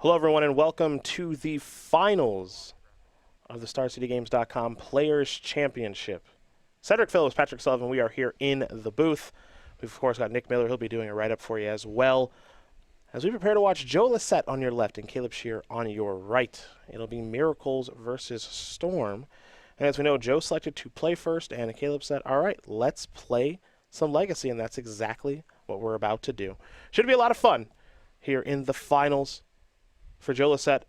Hello, everyone, and welcome to the finals of the StarCityGames.com Players Championship. Cedric Phillips, Patrick Sullivan, we are here in the booth. We've, of course, got Nick Miller. He'll be doing a write-up for you as well. As we prepare to watch Joe Lossett on your left and Caleb Scherer on your right. It'll be Miracles versus Storm. And as we know, Joe selected to play first, and Caleb said, all right, let's play some Legacy, and that's exactly what we're about to do. Should be a lot of fun here in the finals. For Joe Lossett,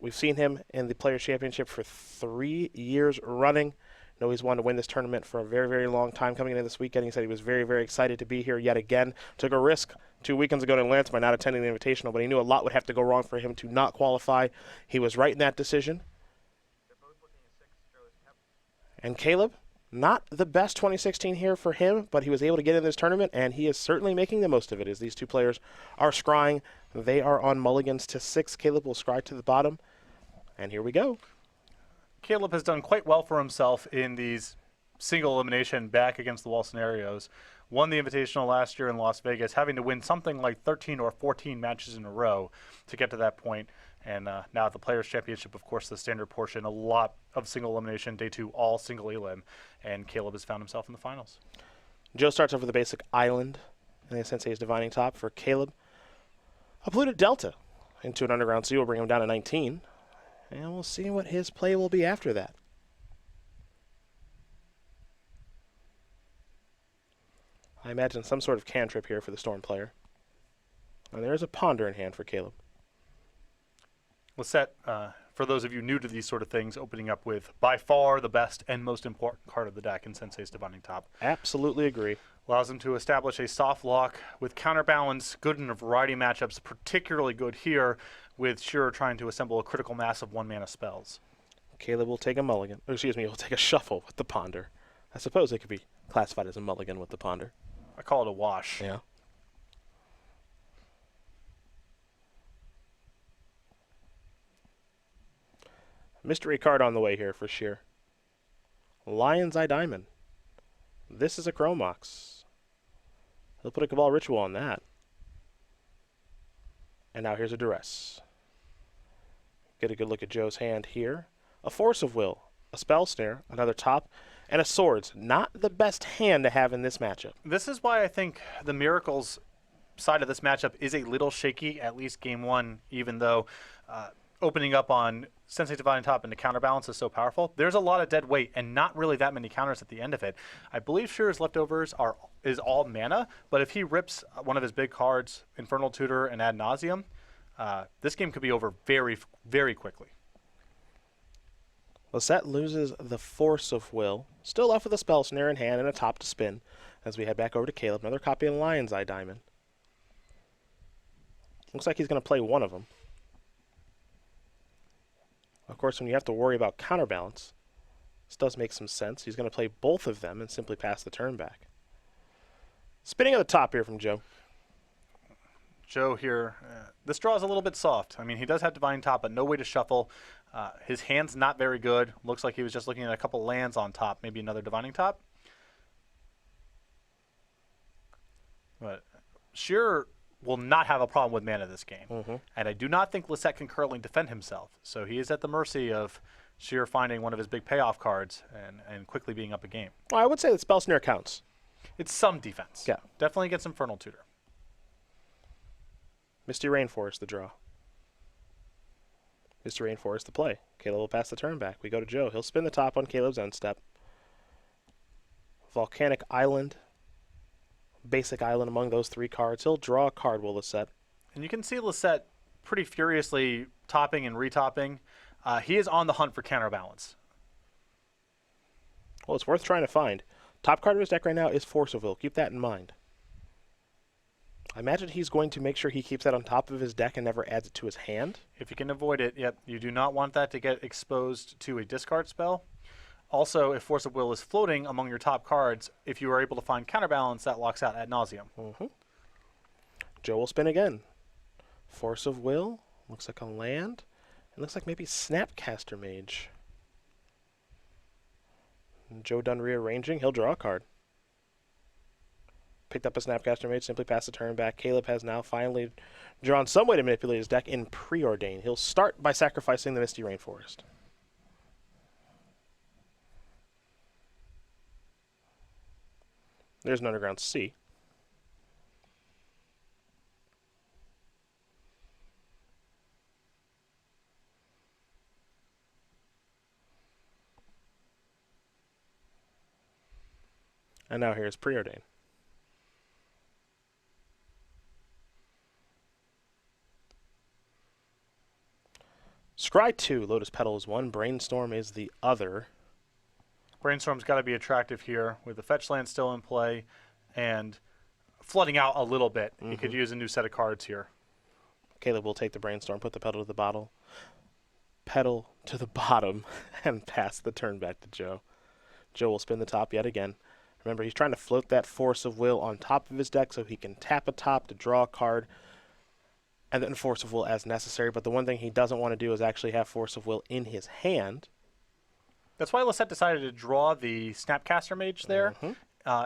we've seen him in the Players' Championship for 3 years running. I know he's wanted to win this tournament for a very, very long time. Coming into this weekend, he said he was very, very excited to be here yet again. Took a risk 2 weekends ago in Atlanta by not attending the Invitational, but he knew a lot would have to go wrong for him to not qualify. He was right in that decision. And Caleb, not the best 2016 here for him, but he was able to get in this tournament, and he is certainly making the most of it as these two players are scrying. They are on mulligans to 6. Caleb will scry to the bottom, and here we go. Caleb has done quite well for himself in these single elimination back against the wall scenarios. Won the Invitational last year in Las Vegas, having to win something like 13 or 14 matches in a row to get to that point. And now at the Players' Championship, of course, the standard portion, a lot of single elimination, day 2, all single elim, and Caleb has found himself in the finals. Joe starts off with a basic island, and the Sensei's Divining Top for Caleb. A polluted Delta into an Underground Sea will bring him down to 19, and we'll see what his play will be after that. I imagine some sort of cantrip here for the Storm player. And there's a Ponder in hand for Caleb. Lossett, for those of you new to these sort of things, opening up with by far the best and most important card of the deck in Sensei's Divining Top. Absolutely agree. Allows him to establish a soft lock with counterbalance, good in a variety of matchups, particularly good here with Scherer trying to assemble a critical mass of 1-mana spells. Caleb will take a mulligan. Or excuse me, he'll take a shuffle with the Ponder. I suppose it could be classified as a mulligan with the Ponder. I call it a wash. Yeah. Mystery card on the way here for Scherer. Lion's Eye Diamond. This is a Chromox. He'll put a Cabal Ritual on that. And now here's a Duress. Get a good look at Joe's hand here. A Force of Will, a Spell Snare, another top, and a Swords. Not the best hand to have in this matchup. This is why I think the Miracles side of this matchup is a little shaky, at least game 1, even though opening up on Sensei's Divining Top into counterbalance is so powerful. There's a lot of dead weight and not really that many counters at the end of it. I believe Scherer's leftovers is all mana, but if he rips one of his big cards, Infernal Tutor and Ad Nauseam, this game could be over very, very quickly. Lossett loses the Force of Will. Still left with a Spell Snare in hand and a top to spin. As we head back over to Caleb, another copy of Lion's Eye Diamond. Looks like he's going to play one of them. Of course, when you have to worry about counterbalance, this does make some sense. He's going to play both of them and simply pass the turn back. Spinning at the top here from Joe. Joe here, this draw is a little bit soft. I mean, he does have Divine Top, but no way to shuffle. His hand's not very good. Looks like he was just looking at a couple lands on top, maybe another Divining Top. But Scherer will not have a problem with mana this game. And I do not think Lossett can currently defend himself. So he is at the mercy of Scherer finding one of his big payoff cards and quickly being up a game. Well, I would say that Spell Snare counts. It's some defense. Yeah. Definitely against Infernal Tutor. Misty Rainforest, the draw. Misty Rainforest, the play. Caleb will pass the turn back. We go to Joe. He'll spin the top on Caleb's end step. Volcanic Island. Basic Island among those 3 cards. He'll draw a card, will Lossett. And you can see Lossett pretty furiously topping and retopping. He is on the hunt for counterbalance. Well, it's worth trying to find. Top card of his deck right now is Force of Will. Keep that in mind. I imagine he's going to make sure he keeps that on top of his deck and never adds it to his hand. If you can avoid it, yep. You do not want that to get exposed to a discard spell. Also, if Force of Will is floating among your top cards, if you are able to find counterbalance, that locks out Ad Nauseam. Joe will spin again. Force of Will. Looks like a land. It looks like maybe Snapcaster Mage. Joe done rearranging. He'll draw a card. picked up a Snapcaster Mage, simply passed the turn back. Caleb has now finally drawn some way to manipulate his deck in Preordain. He'll start by sacrificing the Misty Rainforest. There's an Underground Sea. And now here's Preordain. Scry 2, Lotus Petal is 1, Brainstorm is the other. Brainstorm's got to be attractive here with the fetch land still in play and flooding out a little bit. He could use a new set of cards here. Caleb will take the Brainstorm, put the pedal to the bottle, pedal to the bottom, and pass the turn back to Joe. Joe will spin the top yet again. Remember, he's trying to float that Force of Will on top of his deck so he can tap a top to draw a card and then Force of Will as necessary. But the one thing he doesn't want to do is actually have Force of Will in his hand. That's why Lossett decided to draw the Snapcaster Mage there.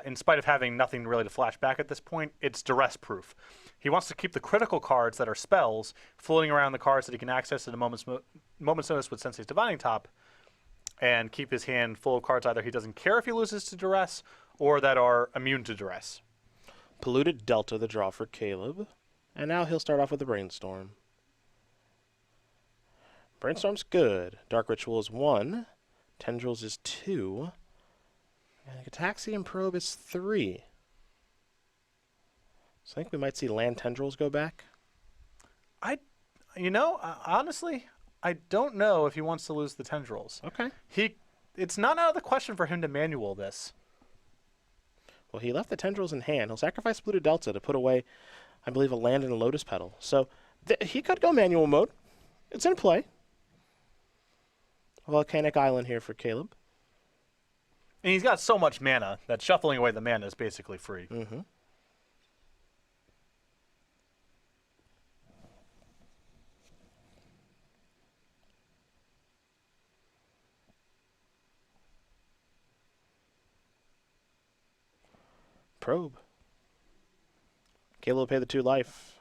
In spite of having nothing really to flash back at this point, it's duress proof. He wants to keep the critical cards that are spells floating around the cards that he can access at a moment's notice with Sensei's Divining Top, and keep his hand full of cards either he doesn't care if he loses to duress or that are immune to duress. Polluted Delta, the draw for Caleb. And now he'll start off with the Brainstorm. Brainstorm's good. Dark Ritual is 1. Tendrils is 2. And Gataxian Probe is 3. So I think we might see land Tendrils go back. Honestly, I don't know if he wants to lose the Tendrils. Okay. It's not out of the question for him to manual this. Well, he left the Tendrils in hand. He'll sacrifice Polluted Delta to put away, I believe, a land and a Lotus Petal. So he could go manual mode. It's in play. Volcanic Island here for Caleb. And he's got so much mana that shuffling away the mana is basically free. Probe. Caleb will pay the 2 life.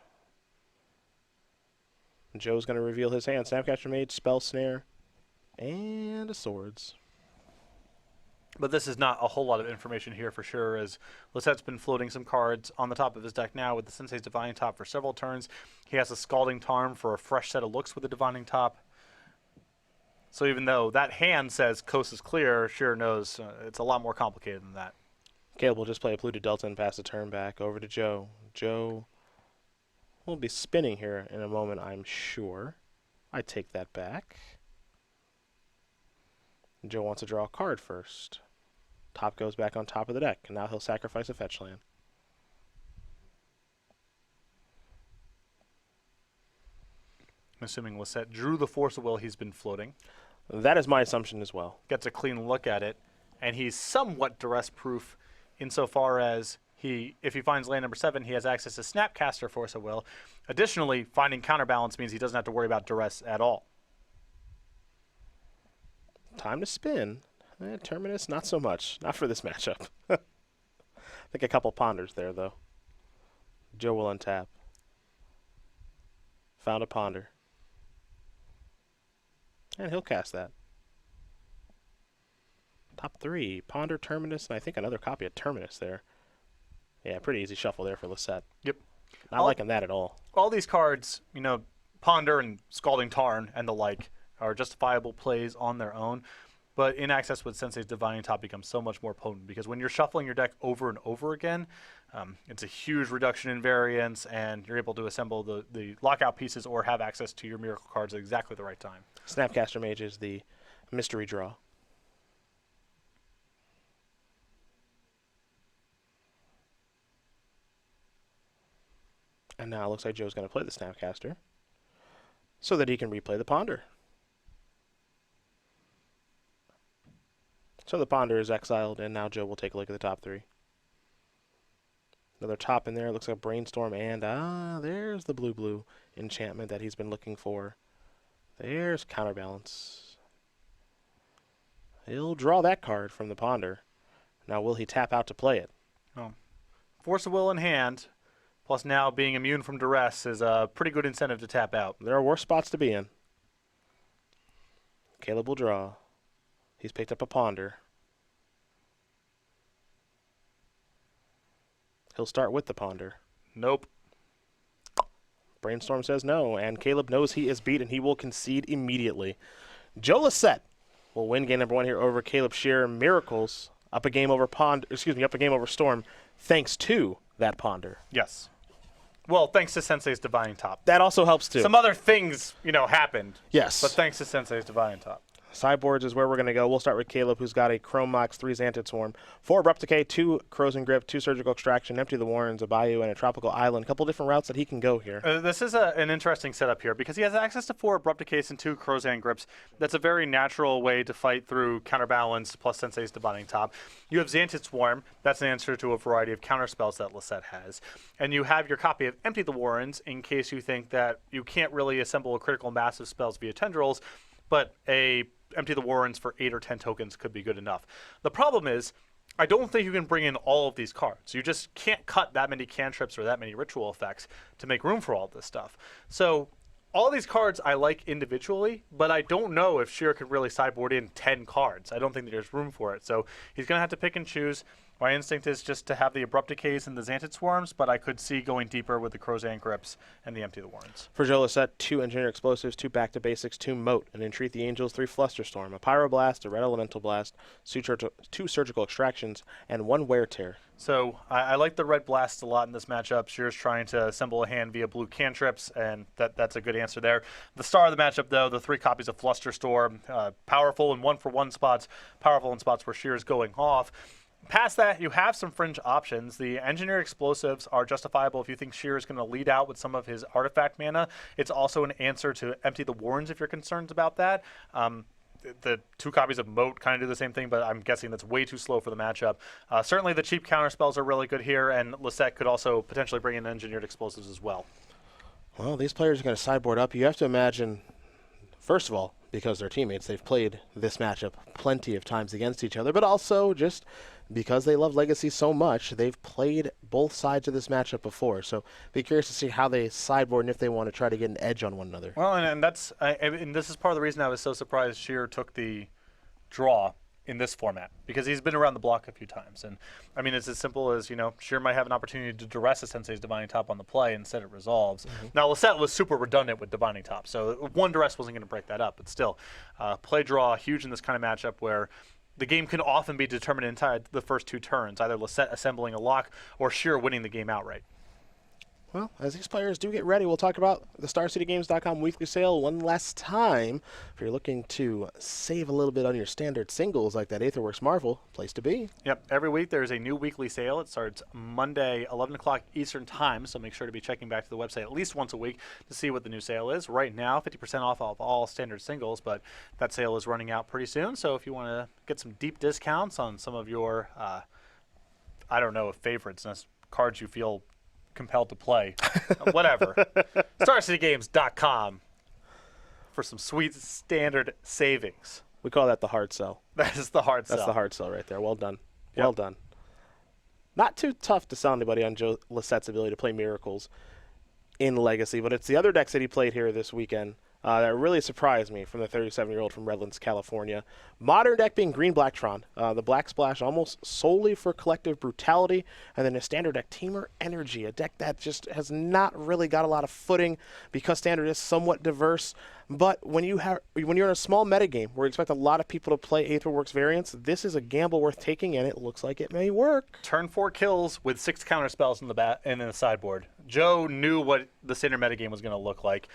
Joe's going to reveal his hand. Snapcaster Mage, Spell Snare, and a Swords. But this is not a whole lot of information here for sure, as Lossett's been floating some cards on the top of his deck now with the Sensei's Divining Top for several turns. He has a Scalding Tarn for a fresh set of looks with the Divining Top. So even though that hand says coast is clear, Scherer knows it's a lot more complicated than that. Caleb will just play a Polluted Delta and pass the turn back over to Joe. Joe will be spinning here in a moment, I'm sure. I take that back. Joe wants to draw a card first. Top goes back on top of the deck, and now he'll sacrifice a fetch land. I'm assuming Lossett drew the Force of Will he's been floating. That is my assumption as well. Gets a clean look at it, and he's somewhat duress-proof insofar as if he finds land number 7, he has access to Snapcaster Force of Will. Additionally, finding counterbalance means he doesn't have to worry about duress at all. Time to spin. Terminus, not so much. Not for this matchup. I think a couple ponders there, though. Joe will untap. Found a ponder. And he'll cast that. Top 3. Ponder, Terminus, and I think another copy of Terminus there. Yeah, pretty easy shuffle there for Lossett. Yep. Not liking that at all. All these cards, Ponder and Scalding Tarn and the like, are justifiable plays on their own. But in access with Sensei's Divining Top becomes so much more potent because when you're shuffling your deck over and over again, it's a huge reduction in variance, and you're able to assemble the lockout pieces or have access to your miracle cards at exactly the right time. Snapcaster Mage is the mystery draw. And now it looks like Joe's going to play the Snapcaster so that he can replay the Ponder. So the Ponder is exiled, and now Joe will take a look at the top 3. Another top in there. Looks like Brainstorm, and there's the blue enchantment that he's been looking for. There's Counterbalance. He'll draw that card from the Ponder. Now will he tap out to play it? Oh. Force of Will in hand, plus now being immune from duress is a pretty good incentive to tap out. There are worse spots to be in. Caleb will draw. He's picked up a ponder. He'll start with the ponder. Nope. Brainstorm says no, and Caleb knows he is beat, and he will concede immediately. Joe Lossett will win game number 1 here over Caleb Scherer. Miracles up a game over up a game over Storm, thanks to that ponder. Yes. Well, thanks to Sensei's Divining Top. That also helps too. Some other things, happened. Yes. But thanks to Sensei's Divining Top. Sideboards is where we're going to go. We'll start with Caleb, who's got a Chrome Mox, 3 Xantid Swarm, 4 Abrupt Decay, 2 Crows and Grip, 2 Surgical Extraction, Empty the Warrens, a Bayou, and a Tropical Island. A couple different routes that he can go here. This is an interesting setup here because he has access to 4 Abrupt Decays and 2 Crows and Grips. That's a very natural way to fight through Counterbalance plus Sensei's Divining Top. You have Xantid Swarm. That's an answer to a variety of counter spells that Lossett has. And you have your copy of Empty the Warrens in case you think that you can't really assemble a critical mass of spells via Tendrils, but a Empty the Warrens for 8 or 10 tokens could be good enough. The problem is, I don't think you can bring in all of these cards. You just can't cut that many cantrips or that many ritual effects to make room for all this stuff. So all these cards I like individually, but I don't know if Scherer could really sideboard in 10 cards. I don't think that there's room for it. So he's going to have to pick and choose. My instinct is just to have the Abrupt Decays and the Xantid Swarms, but I could see going deeper with the Crows and Grips and the Empty the Warrens. For Joe Lossett, 2 Engineer Explosives, 2 Back to Basics, 2 Moat, an Entreat the Angels, 3 Flusterstorm, a Pyroblast, a Red Elemental Blast, 2 Surgical Extractions, and 1 Wear Tear. So I like the Red Blast a lot in this matchup. Scherer's trying to assemble a hand via blue cantrips, and that's a good answer there. The star of the matchup, though, the 3 copies of Flusterstorm, powerful in 1-for-1 spots, powerful in spots where Scherer's going off. Past that, you have some fringe options. The Engineer Explosives are justifiable if you think Scherer is going to lead out with some of his artifact mana. It's also an answer to Empty the Warrens if you're concerned about that. The 2 copies of Moat kind of do the same thing, but I'm guessing that's way too slow for the matchup. Certainly the cheap counter spells are really good here, and Lossett could also potentially bring in Engineered Explosives as well. Well, these players are going to sideboard up. You have to imagine, first of all, because they're teammates, they've played this matchup plenty of times against each other, but also just because they love Legacy so much, they've played both sides of this matchup before. So be curious to see how they sideboard and if they want to try to get an edge on one another. Well, and this is part of the reason I was so surprised Scherer took the draw in this format, because he's been around the block a few times. And I mean, it's as simple as, Scherer might have an opportunity to duress a Sensei's Divining Top on the play, instead it resolves. Now, Lossett was super redundant with Divining Top, so 1 duress wasn't going to break that up, but still, play draw, huge in this kind of matchup where the game can often be determined inside the first 2 turns, either Lossett assembling a lock or Scherer winning the game outright. Well, as these players do get ready, we'll talk about the StarCityGames.com weekly sale one last time. If you're looking to save a little bit on your standard singles like that Aetherworks Marvel, place to be. Yep, every week there's a new weekly sale. It starts Monday, 11 o'clock Eastern Time, so make sure to be checking back to the website at least once a week to see what the new sale is. Right now, 50% off of all standard singles, but that sale is running out pretty soon, so if you want to get some deep discounts on some of your, favorites, cards you feel compelled to play, whatever. StarCityGames.com for some sweet standard savings. We call that the hard sell. That is the hard sell. That's the hard sell right there. Well done. Yep. Well done. Not too tough to sell anybody on Joe Lossett's ability to play Miracles in Legacy, but it's the other decks that he played here this weekend that really surprised me from the 37-year-old from Redlands, California. Modern deck being Green Blacktron. The Black Splash almost solely for Collective Brutality, and then a standard deck, Teamer Energy, a deck that just has not really got a lot of footing because standard is somewhat diverse. But when you're in a small metagame where you expect a lot of people to play Aetherworks variants, this is a gamble worth taking, and it looks like it may work. Turn 4 kills with 6 counter spells in the sideboard. Joe knew what the standard metagame was going to look like.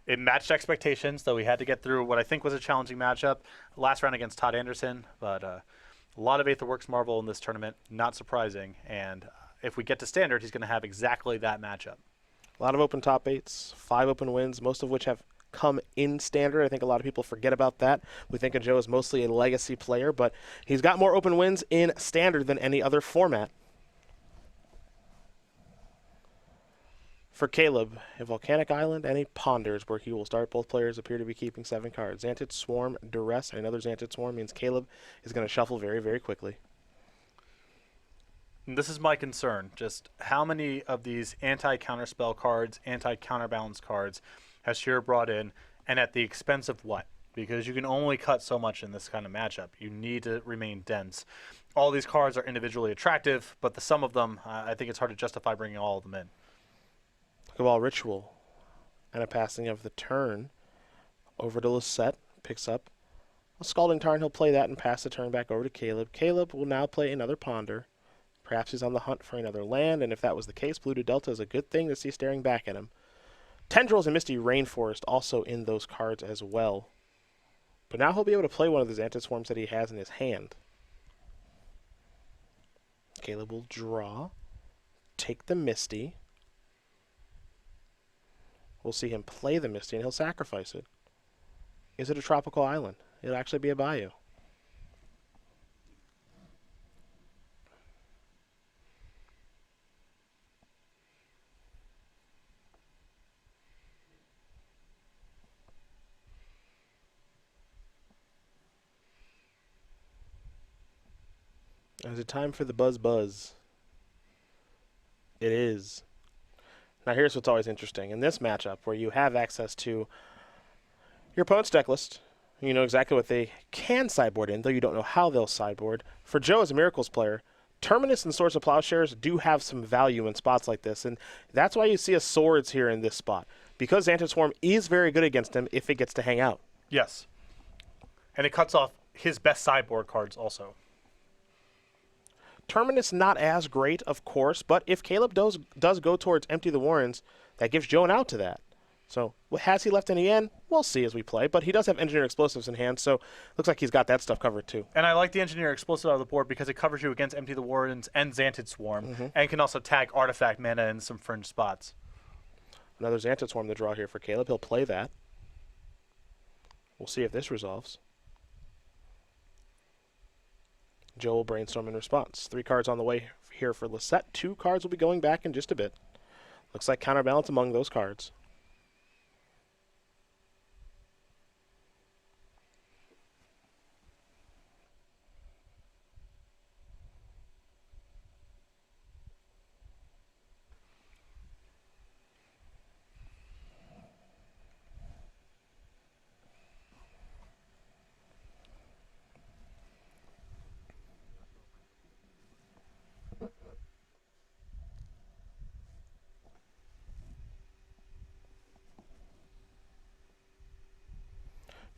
It matched expectations, though he had to get through what I think was a challenging matchup last round against Todd Anderson. But a lot of Aetherworks Marvel in this tournament, not surprising. And if we get to standard, he's going to have exactly that matchup. A lot of open top 8s, 5 open wins, most of which have come in standard. I think a lot of people forget about that. We think of Joe as mostly a legacy player, but he's got more open wins in standard than any other format. For Caleb, a Volcanic Island and a Ponders, where he will start. Both players appear to be keeping 7 cards. Xantid Swarm, Duress, and another Xantid Swarm means Caleb is going to shuffle very, very quickly. And this is my concern. Just how many of these anti-counterspell cards, anti-counterbalance cards has Scherer brought in, and at the expense of what? Because you can only cut so much in this kind of matchup. You need to remain dense. All these cards are individually attractive, but the sum of them, I think it's hard to justify bringing all of them in. Cabal Ritual and a passing of the turn over to Lossett. Picks up a Scalding Tarn. He'll play that and pass the turn back over to Caleb. Caleb will now play another Ponder. Perhaps he's on the hunt for another land, and if that was the case, Blue to Delta is a good thing to see staring back at him. Tendrils and Misty Rainforest also in those cards as well. But now he'll be able to play one of the Xanted Swarms that he has in his hand. Caleb will draw, take the Misty. We'll see him play the Misty, and he'll sacrifice it. Is it a tropical island? It'll actually be a bayou. Is it time for the buzz buzz? It is. Now here's what's always interesting. In this matchup, where you have access to your opponent's deck list, you know exactly what they can sideboard in, though you don't know how they'll sideboard. For Joe as a Miracles player, Terminus and Swords of Plowshares do have some value in spots like this, and that's why you see a Swords here in this spot. Because Xanted Swarm is very good against him if it gets to hang out. Yes. And it cuts off his best sideboard cards also. Terminus not as great, of course, but if Caleb does go towards Empty the Warrens, that gives Joe an out to that. So has he left any in? We'll see as we play, but he does have Engineer Explosives in hand, so looks like he's got that stuff covered too. And I like the Engineer Explosive out of the board because it covers you against Empty the Wardens and Xanted Swarm, and can also tag Artifact mana in some fringe spots. Another Xanted Swarm to draw here for Caleb. He'll play that. We'll see if this resolves. Joe will brainstorm in response. 3 cards on the way here for Lossett. 2 cards will be going back in just a bit. Looks like counterbalance among those cards.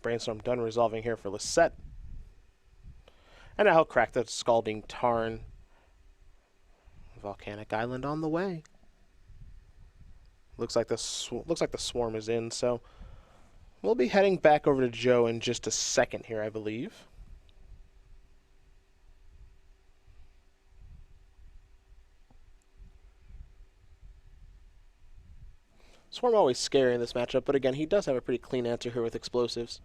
Brainstorm done resolving here for Lossett. And now he'll crack the Scalding Tarn. Volcanic Island on the way. Looks like the swarm is in, so we'll be heading back over to Joe in just a second here, I believe. Swarm always scary in this matchup, but again, he does have a pretty clean answer here with explosives.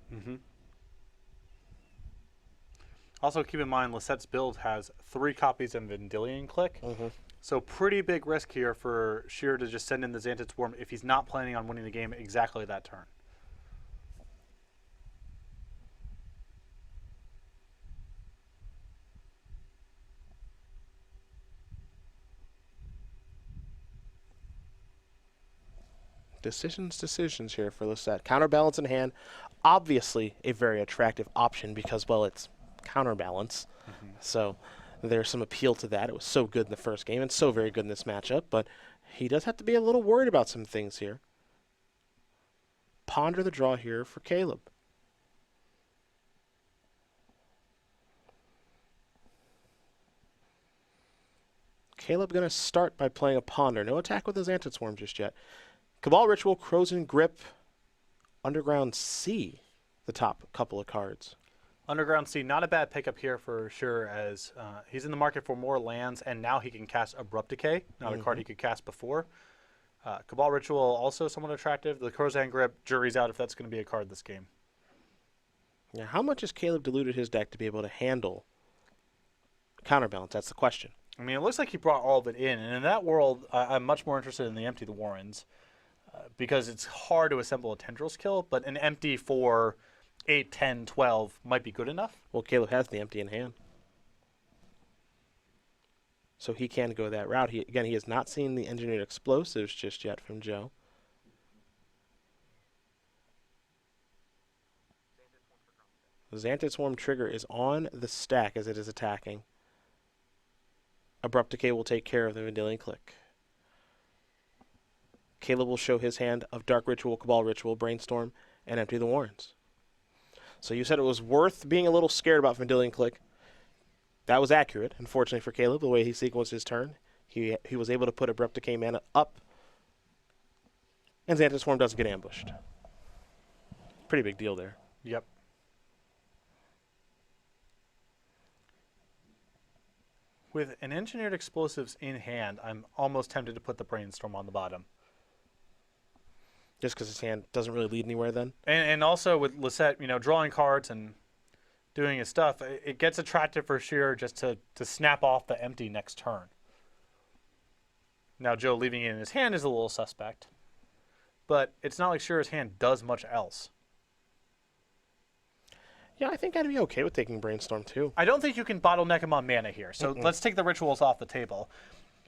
Also, keep in mind, Lossett's build has 3 copies of Vendilion Click. So pretty big risk here for Scherer to just send in the Xanted Swarm if he's not planning on winning the game exactly that turn. Decisions here for Lossett. Counterbalance in hand. Obviously a very attractive option because, well, it's counterbalance. So there's some appeal to that. It was so good in the first game and so very good in this matchup, but he does have to be a little worried about some things here. Ponder the draw here for Caleb. Caleb going to start by playing a Ponder. No attack with his Xanted Swarm just yet. Cabal Ritual, Crow's Grip, Underground Sea, the top couple of cards. Underground Sea, not a bad pickup here for Scherer, as he's in the market for more lands, and now he can cast Abrupt Decay, not a card he could cast before. Cabal Ritual, also somewhat attractive. The Crow's Grip, jury's out if that's going to be a card this game. Now, how much has Caleb diluted his deck to be able to handle counterbalance? That's the question. I mean, it looks like he brought all of it in, and in that world, I'm much more interested in the Empty the Warrens. Because it's hard to assemble a Tendrils kill, but an empty for 8, 10, 12 might be good enough. Well, Caleb has the empty in hand. so he can go that route. Again, he has not seen the engineered explosives just yet from Joe. Xantid Swarm trigger is on the stack as it is attacking. Abrupt Decay will take care of the Vendilion Click. Caleb will show his hand of Dark Ritual, Cabal Ritual, Brainstorm, and Empty the Warrens. So you said it was worth being a little scared about Vendilion Click. That was accurate, unfortunately for Caleb, the way he sequenced his turn. He was able to put Abrupt Decay mana up, and Xantid Swarm doesn't get ambushed. Pretty big deal there. Yep. With an engineered explosives in hand, I'm almost tempted to put the Brainstorm on the bottom. Just because his hand doesn't really lead anywhere then? And also with Lossett, drawing cards and doing his stuff, it gets attractive for Scherer just to snap off the empty next turn. Now, Joe leaving it in his hand is a little suspect, but it's not like Scherer's hand does much else. Yeah, I think I'd be okay with taking Brainstorm too. I don't think you can bottleneck him on mana here, so let's take the rituals off the table.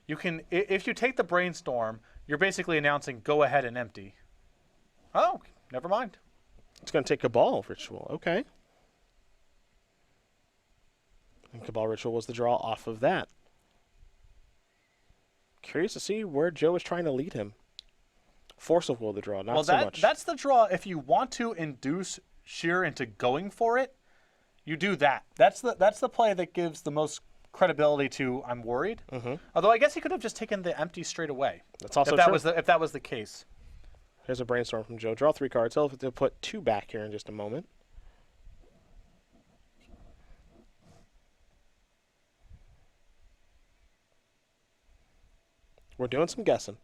You can, if you take the Brainstorm, you're basically announcing go ahead and empty. Oh, never mind. It's going to take Cabal Ritual. Okay. And Cabal Ritual was the draw off of that. Curious to see where Joe is trying to lead him. Force of Will the draw, not so much. That's the draw. If you want to induce Scherer into going for it, you do that. That's the play that gives the most credibility to I'm worried. Although I guess he could have just taken the empty straight away. That's also if true. If that was the case. Here's a Brainstorm from Joe. Draw 3 cards. He'll have to put 2 back here in just a moment. We're doing some guessing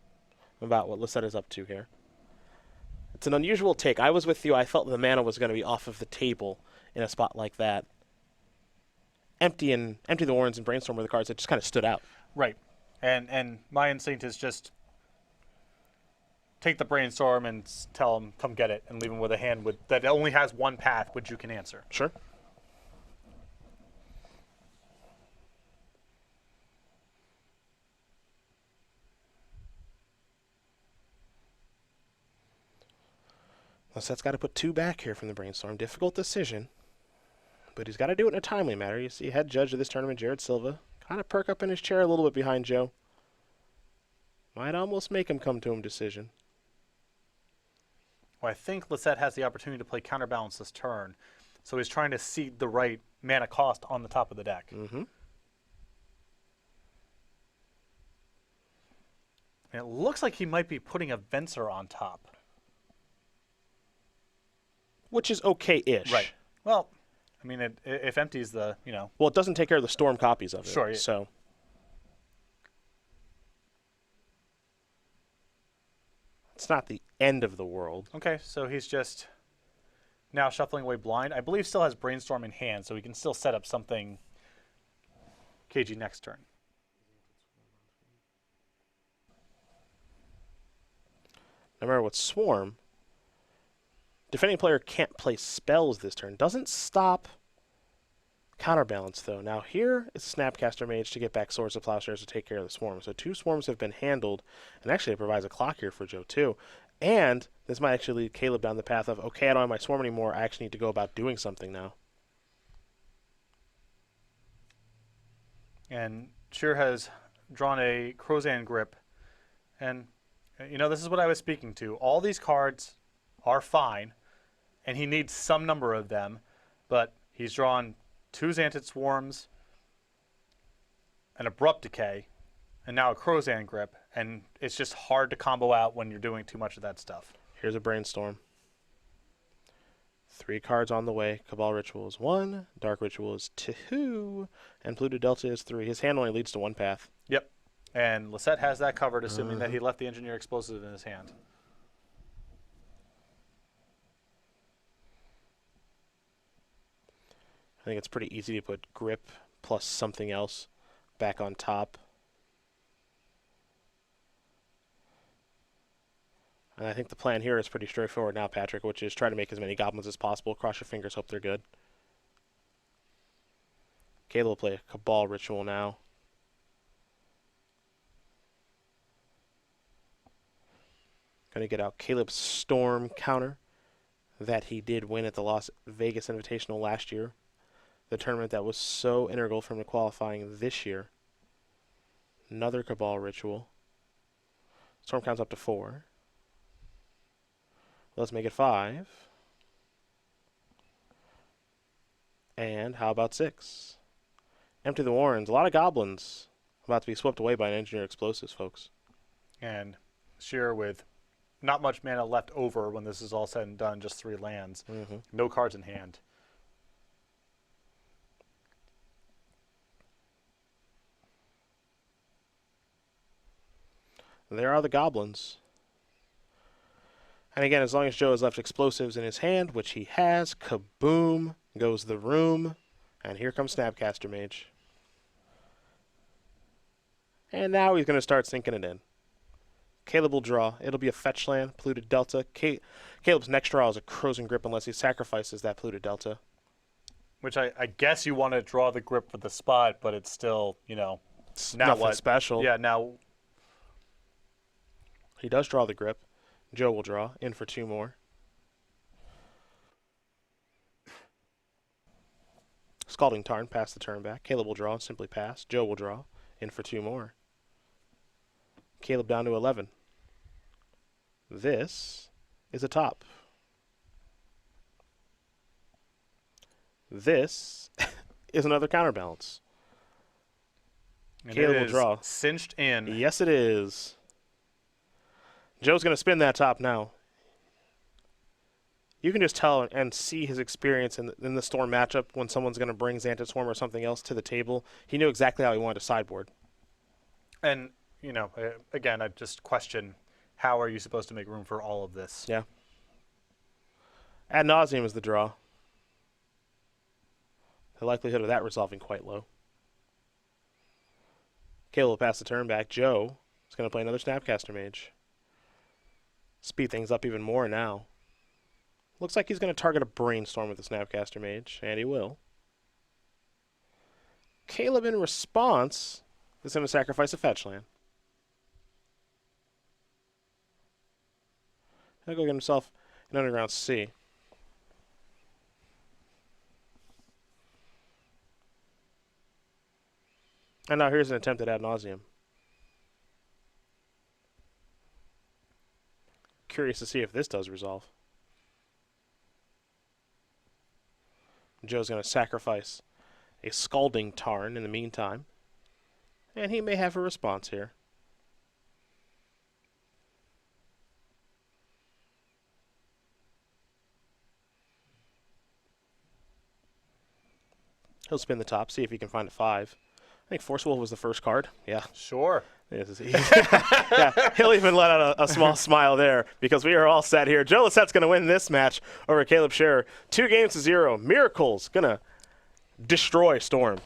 about what Lossett is up to here. It's an unusual take. I was with you. I felt the mana was going to be off of the table in a spot like that. Empty the Warrens and Brainstorm were the cards that just kind of stood out. Right. And my instinct is just take the Brainstorm and tell him, come get it, and leave him with a hand that only has one path, which you can answer. Sure. Lossett's got to put 2 back here from the Brainstorm. Difficult decision, but he's got to do it in a timely manner. You see head judge of this tournament, Jared Silva, kind of perk up in his chair a little bit behind Joe. Might almost make him come to him decision. Well, I think Lossett has the opportunity to play Counterbalance this turn, so he's trying to seed the right mana cost on the top of the deck. Mm-hmm. And it looks like he might be putting a Venser on top. Which is okay-ish. Right. Well, I mean, if empty's the, Well, it doesn't take care of the storm copies of it. Sure. So. It's not the end of the world. Okay, so he's just now shuffling away blind. I believe still has Brainstorm in hand, so he can still set up something KG next turn. No matter what Swarm, defending player can't play spells this turn. Doesn't stop Counterbalance, though. Now here is Snapcaster Mage to get back Swords of Plowshares to take care of the Swarm. So 2 Swarms have been handled, and actually it provides a clock here for Joe, too. And this might actually lead Caleb down the path of, okay, I don't have my Swarm anymore. I actually need to go about doing something now. And Scherer has drawn a Crozan Grip. And, this is what I was speaking to. All these cards are fine, and he needs some number of them, but he's drawn 2 Xantid Swarms, an Abrupt Decay, and now a Crozan Grip, and it's just hard to combo out when you're doing too much of that stuff. Here's a Brainstorm. 3 cards on the way. Cabal Ritual is 1, Dark Ritual is 2, and Polluted Delta is 3. His hand only leads to 1 path. Yep. And Lossett has that covered, assuming that he left the Engineer Explosive in his hand. I think it's pretty easy to put Grip plus something else back on top. And I think the plan here is pretty straightforward now, Patrick, which is try to make as many goblins as possible. Cross your fingers, hope they're good. Caleb will play a Cabal Ritual now. Going to get out Caleb's Storm counter that he did win at the Las Vegas Invitational last year. The tournament that was so integral from the qualifying this year. Another Cabal Ritual. Storm counts up to 4. Let's make it 5. And how about 6? Empty the Warrens. A lot of goblins about to be swept away by an Engineer Explosives, folks. And Scherer with not much mana left over when this is all said and done, just 3 lands. No cards in hand. There are the goblins. And again, as long as Joe has left explosives in his hand, which he has, kaboom goes the room. And here comes Snapcaster Mage. And now he's going to start sinking it in. Caleb will draw. It'll be a fetch land, Polluted Delta. Caleb's next draw is a Crozen Grip unless he sacrifices that Polluted Delta. Which I guess you want to draw the grip for the spot, but it's still, now Nothing what? special. Yeah, now He does draw the grip. Joe will draw. In for 2 more. Scalding Tarn, pass the turn back. Caleb will draw and simply pass. Joe will draw. In for 2 more. Caleb down to 11. This is a top. This is another counterbalance. and Caleb it will is draw. cinched in. Yes, it is. Joe's going to spin that top now. You can just tell and see his experience in the Storm matchup when someone's going to bring Xanted Swarm or something else to the table. He knew exactly how he wanted to sideboard. And, again, I just question, how are you supposed to make room for all of this? Yeah. Ad nauseum is the draw. The likelihood of that resolving quite low. Caleb will pass the turn back. Joe is going to play another Snapcaster Mage. Speed things up even more now. Looks like he's going to target a Brainstorm with the Snapcaster Mage, and he will. Caleb, in response, is going to sacrifice a fetch land. He'll go get himself an Underground Sea. And now here's an attempt at Ad nauseum. Curious to see if this does resolve. Joe's going to sacrifice a Scalding Tarn in the meantime. And he may have a response here. He'll spin the top, see if he can find a 5. I think Force Wolf was the first card. Yeah. Sure. Yeah, he'll even let out a small smile there because we are all set here. Joe Lossett's going to win this match over Caleb Scherer. 2-0. Miracles going to destroy Storm.